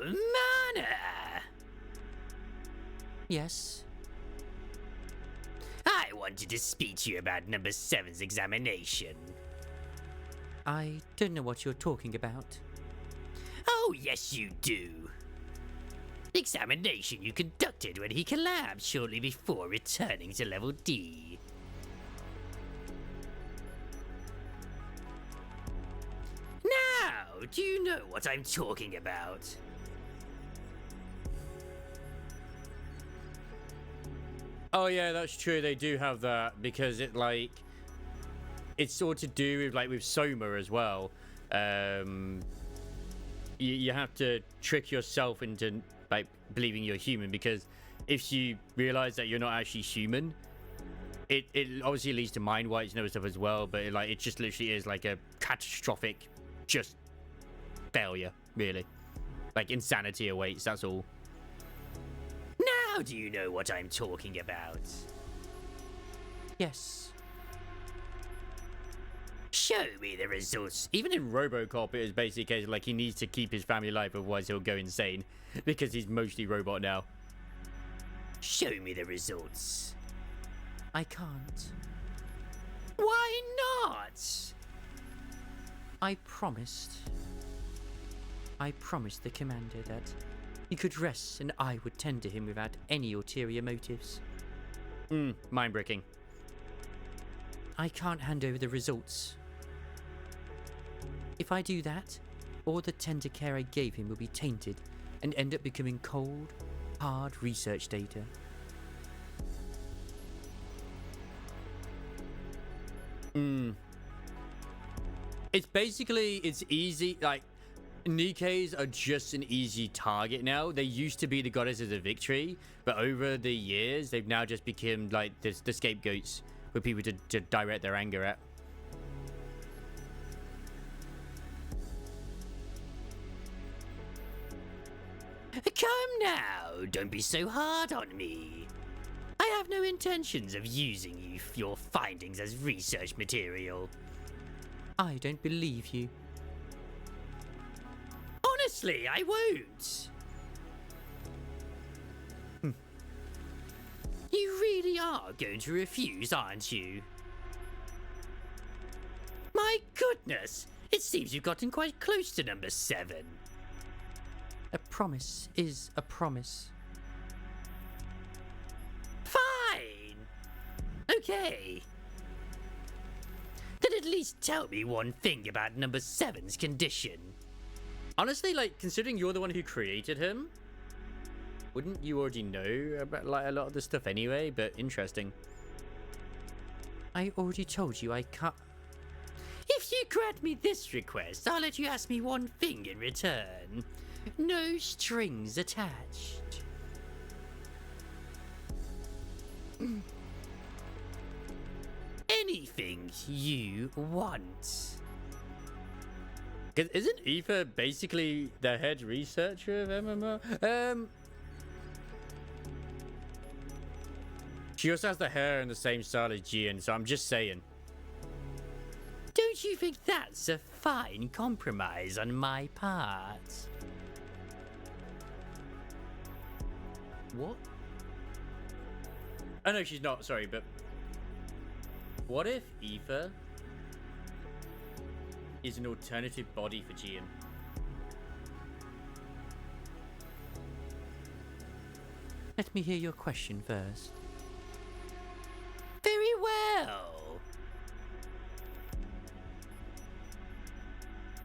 Mana! Yes? I wanted to speak to you about number 7's examination. I don't know what you're talking about. Oh, yes you do. The examination you conducted when he collapsed shortly before returning to level D. Now, do you know what I'm talking about? Oh yeah, that's true. They do have that because it's sort to do with with Soma as well. You have to trick yourself into believing you're human, because if you realize that you're not actually human, it obviously leads to mind wipes and other stuff as well. But it just literally is like a catastrophic just failure, really. Insanity awaits. That's all. Now do you know what I'm talking about? Yes. Show me the results. Even in RoboCop, it is basically a case of he needs to keep his family alive, otherwise he'll go insane, because he's mostly robot now. Show me the results. I can't. Why not? I promised the commander that he could rest and I would tend to him without any ulterior motives. Mind-breaking. I can't hand over the results. If I do that, all the tender care I gave him will be tainted and end up becoming cold, hard research data. It's easy, Nikes are just an easy target now. They used to be the goddesses of victory, but over the years, they've now just become the scapegoats for people to direct their anger at. Come now, don't be so hard on me. I have no intentions of using your findings as research material. I don't believe you. Honestly, I won't. You really are going to refuse, aren't you? My goodness, it seems you've gotten quite close to number 7. A promise is a promise. Fine. Okay. Then at least tell me one thing about number 7's condition. Honestly, considering you're the one who created him, wouldn't you already know about a lot of the stuff anyway? But interesting. I already told you I can't. If you grant me this request, I'll let you ask me one thing in return. No strings attached. Anything you want. Isn't Aoife basically the head researcher of MMO? She also has the hair and the same style as Gian, so I'm just saying. Don't you think that's a fine compromise on my part? What? Oh no, she's not, sorry, but what if Aoife is an alternative body for Gian? Let me hear your question first. Very well.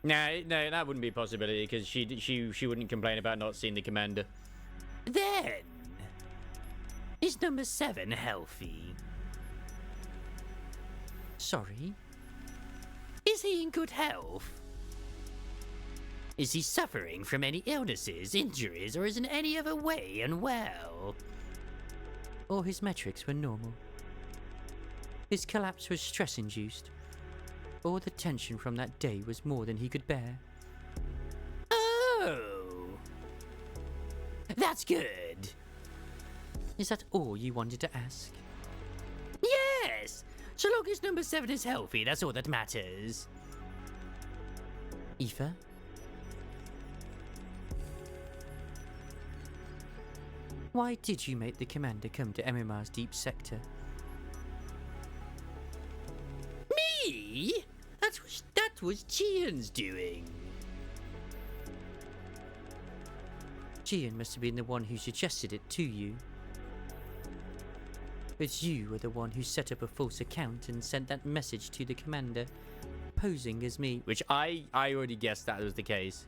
No, that wouldn't be a possibility, because she wouldn't complain about not seeing the commander. Then, is number 7 healthy? Sorry? Is he in good health? Is he suffering from any illnesses, injuries, or is in any other way unwell? All his metrics were normal. His collapse was stress-induced. All the tension from that day was more than he could bear. Oh! That's good. Is that all you wanted to ask? Yes! So long as number 7 is healthy, that's all that matters. Aoife? Why did you make the commander come to MMR's deep sector? Me? That was Jian's doing. Jian must have been the one who suggested it to you. But you were the one who set up a false account and sent that message to the commander, posing as me. Which I already guessed that was the case.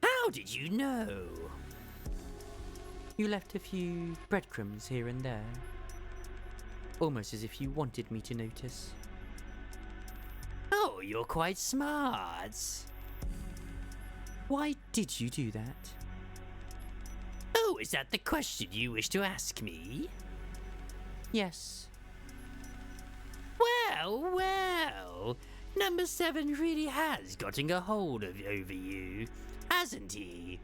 How did you know? You left a few breadcrumbs here and there. Almost as if you wanted me to notice. Oh, you're quite smart. Why did you do that? Oh, is that the question you wish to ask me? Yes. Well, number 7 really has gotten a hold of over you, hasn't he?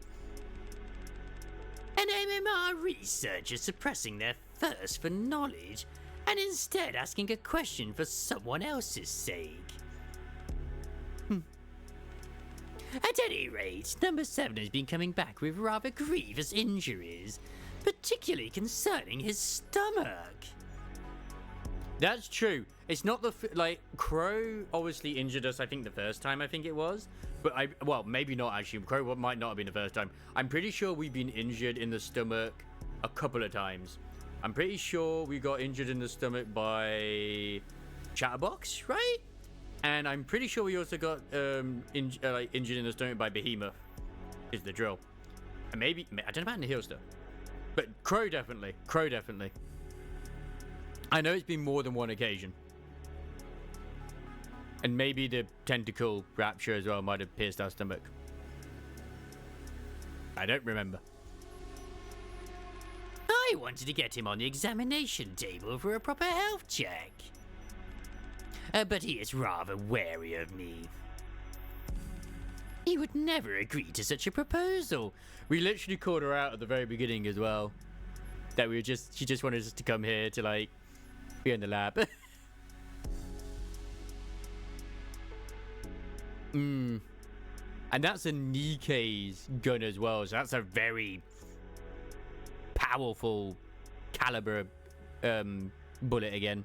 An MMR researcher suppressing their thirst for knowledge and instead asking a question for someone else's sake. At any rate, number 7 has been coming back with rather grievous injuries, particularly concerning his stomach. That's true. It's not the like Crow obviously injured us. I think the first time it was, but well maybe not actually. Crow might not have been the first time. I'm pretty sure we've been injured in the stomach a couple of times. I'm pretty sure we got injured in the stomach by Chatterbox, right? And I'm pretty sure we also got injured in the stomach by Behemoth. Is the drill? And maybe I don't know about Nihilster, but Crow definitely. Crow definitely. I know it's been more than one occasion. And maybe the tentacle rapture as well might have pierced our stomach. I don't remember. I wanted to get him on the examination table for a proper health check. But he is rather wary of me. He would never agree to such a proposal. We literally called her out at the very beginning as well. That she just wanted us to come here to like be in the lab. And that's a Nikkei's gun as well, so that's a very powerful caliber bullet again.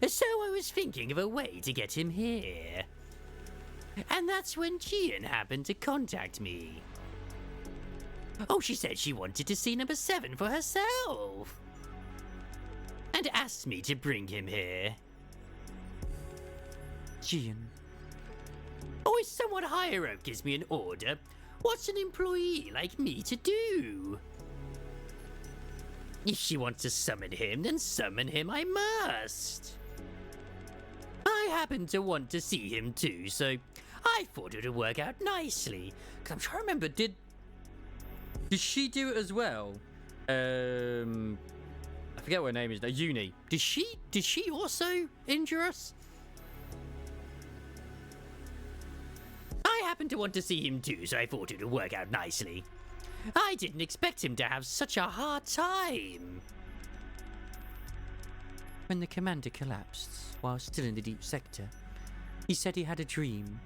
So I was thinking of a way to get him here. And that's when Jian happened to contact me. Oh, she said she wanted to see number 7 for herself. And asked me to bring him here. Jian. Oh, if someone higher up gives me an order, what's an employee like me to do? If she wants to summon him, then summon him I must. I happen to want to see him too, so I thought it would work out nicely. Cause I'm trying to remember, did she do it as well? I forget what her name is now. Uni. Did she also injure us? I happen to want to see him too, so I thought it would work out nicely. I didn't expect him to have such a hard time. When the commander collapsed, while still in the deep sector, he said he had a dream.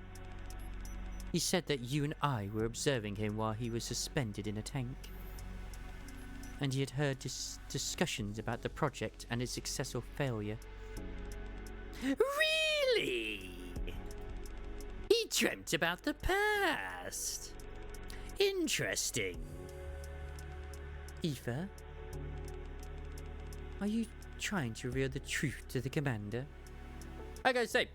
He said that you and I were observing him while he was suspended in a tank. And he had heard discussions about the project and its success or failure. Really? He dreamt about the past. Interesting. Aoife? Are you trying to reveal the truth to the commander? I gotta say,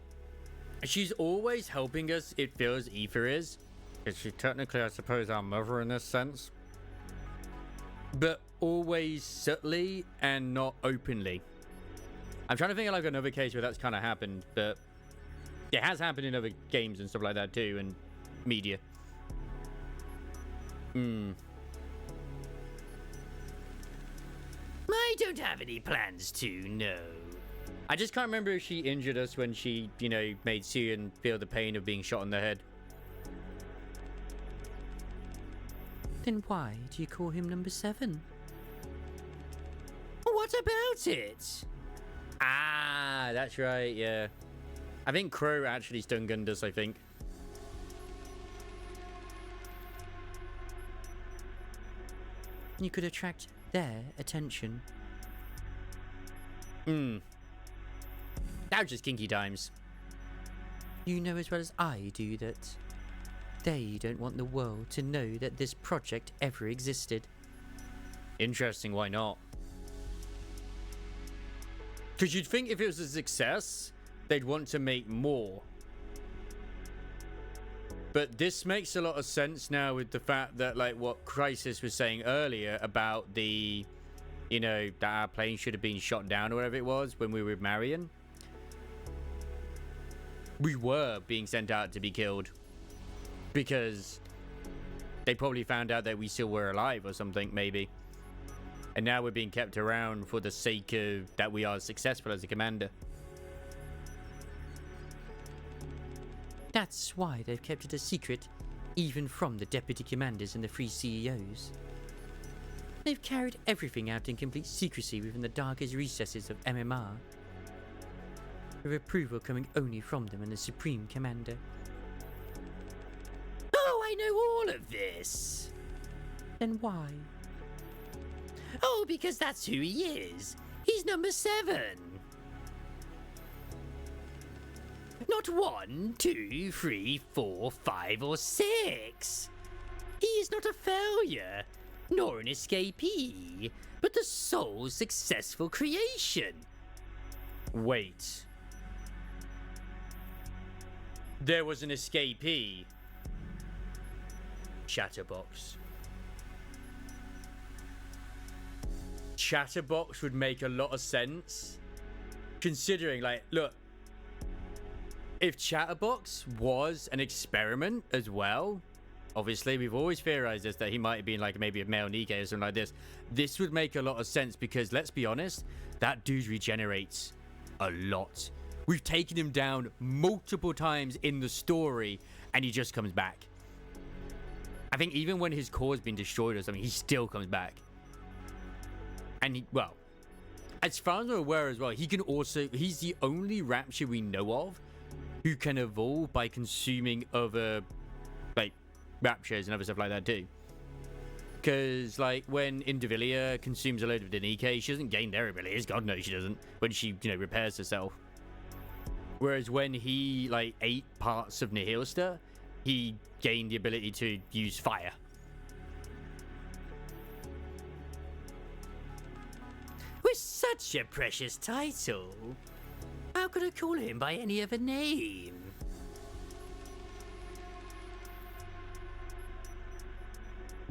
she's always helping us, it feels Aoife is. Is she technically, I suppose, our mother in this sense? But always subtly and not openly. I'm trying to think of like another case where that's kind of happened, but it has happened in other games and stuff like that too, and media. I don't have any plans to, no. I just can't remember if she injured us when she, you know, made Sion feel the pain of being shot in the head. Then why do you call him number 7? What about it? Ah, that's right, yeah. I think Crow actually stun gunned us, I think. You could attract their attention. That was just kinky times. You know as well as I do that they don't want the world to know that this project ever existed. Interesting, why not? Because you'd think if it was a success, they'd want to make more. But this makes a lot of sense now with the fact that, like, what Crisis was saying earlier about the, you know, that our plane should have been shot down or whatever it was when we were with Marion. We were being sent out to be killed. Because they probably found out that we still were alive or something, maybe. And now we're being kept around for the sake of that we are successful as a commander. That's why they've kept it a secret, even from the deputy commanders and the three CEOs. They've carried everything out in complete secrecy within the darkest recesses of MMR, with approval coming only from them and the Supreme Commander. Oh, I know all of this. Then why? Oh, because that's who he is. He's number 7. Not 1, 2, 3, 4, 5, or 6. He is not a failure, nor an escapee, but the sole successful creation. Wait. There was an escapee. Chatterbox. Chatterbox would make a lot of sense. Considering, like, look. If Chatterbox was an experiment as well, obviously we've always theorized this, that he might have been like maybe a male Nikkei or something like this. This would make a lot of sense because, let's be honest, that dude regenerates a lot. We've taken him down multiple times in the story and he just comes back. I think even when his core's been destroyed or something, he still comes back. And he, well, as far as I'm aware as well, he can also, he's the only Rapture we know of who can evolve by consuming other, like, Raptures and other stuff like that too. Because, like, when Indivilia consumes a load of Denike, she doesn't gain their abilities. God knows she doesn't. When she, you know, repairs herself. Whereas when he, like, ate parts of Nihilster, he gained the ability to use fire. With such a precious title, how could I call him by any other name?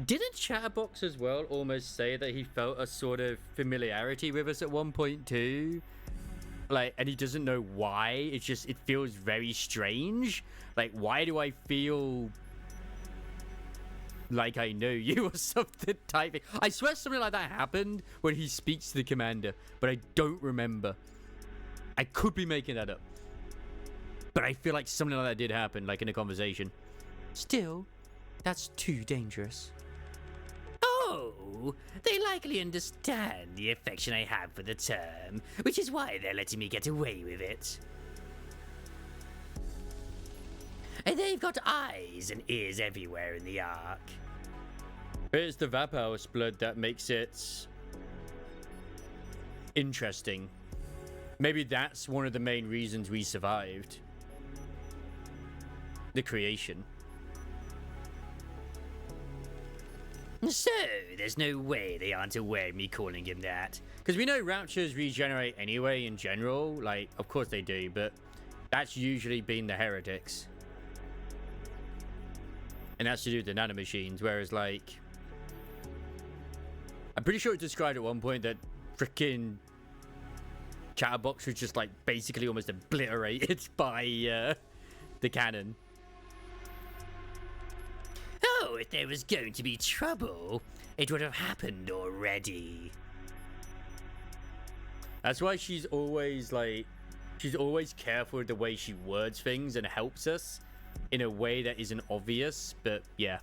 Didn't Chatterbox as well almost say that he felt a sort of familiarity with us at one point too? Like, and he doesn't know why. It's just, it feels very strange. Like, why do I feel like I know you or something typing? I swear something like that happened when he speaks to the commander, but I don't remember. I could be making that up. But I feel like something like that did happen, like in a conversation. Still, that's too dangerous. Oh, they likely understand the affection I have for the term, which is why they're letting me get away with it. And they've got eyes and ears everywhere in the Ark. It's the Vaphouse blood that makes it interesting. Maybe that's one of the main reasons we survived. The creation. So, there's no way they aren't aware of me calling him that. Because we know Raptures regenerate anyway in general. Like, of course they do, but that's usually been the heretics. And that's to do with the nanomachines, whereas, like, I'm pretty sure it described at one point that freaking Chatterbox was just, like, basically almost obliterated by the cannon. Oh, if there was going to be trouble, it would have happened already. That's why she's always, like, she's always careful with the way she words things and helps us in a way that isn't obvious, but yeah.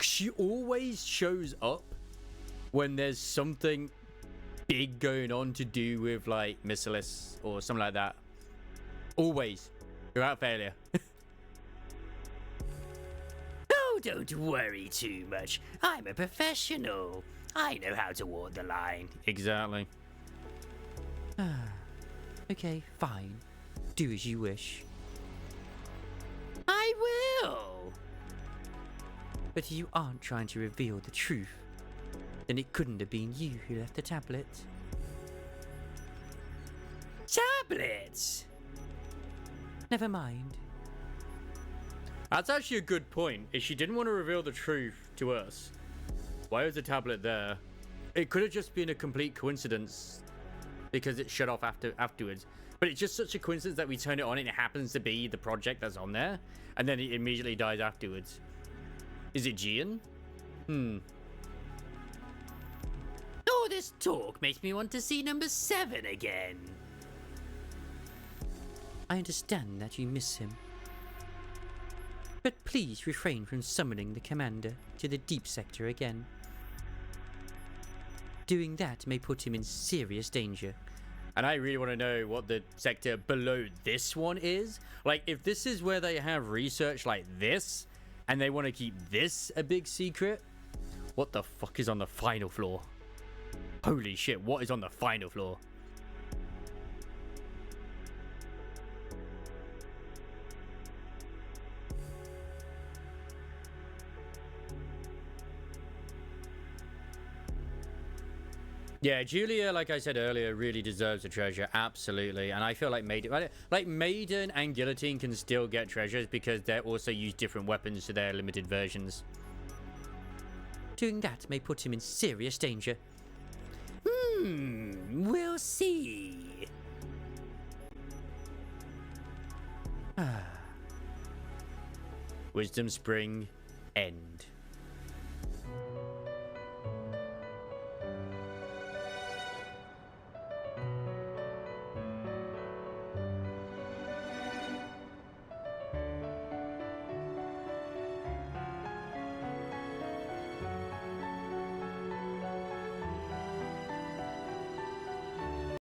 She always shows up when there's something big going on to do with, like, Missilis or something like that. Always. Without failure. Oh, don't worry too much. I'm a professional. I know how to walk the line. Exactly. Okay, fine. Do as you wish. I will. But if you aren't trying to reveal the truth, then it couldn't have been you who left the tablet. Tablets. Never mind. That's actually a good point. If she didn't want to reveal the truth to us, why was the tablet there? It could have just been a complete coincidence because it shut off afterwards. But it's just such a coincidence that we turn it on and it happens to be the project that's on there, and then it immediately dies afterwards. Is it Gian? All this talk makes me want to see number 7 again. I understand that you miss him. But please refrain from summoning the commander to the deep sector again. Doing that may put him in serious danger. And I really want to know what the sector below this one is. Like, if this is where they have research like this, and they want to keep this a big secret, what the fuck is on the final floor? Holy shit, what is on the final floor? Yeah, Julia, like I said earlier, really deserves a treasure, absolutely. And I feel like Maiden and Guillotine can still get treasures because they also use different weapons to their limited versions. Doing that may put him in serious danger. We'll see. Wisdom Spring, end.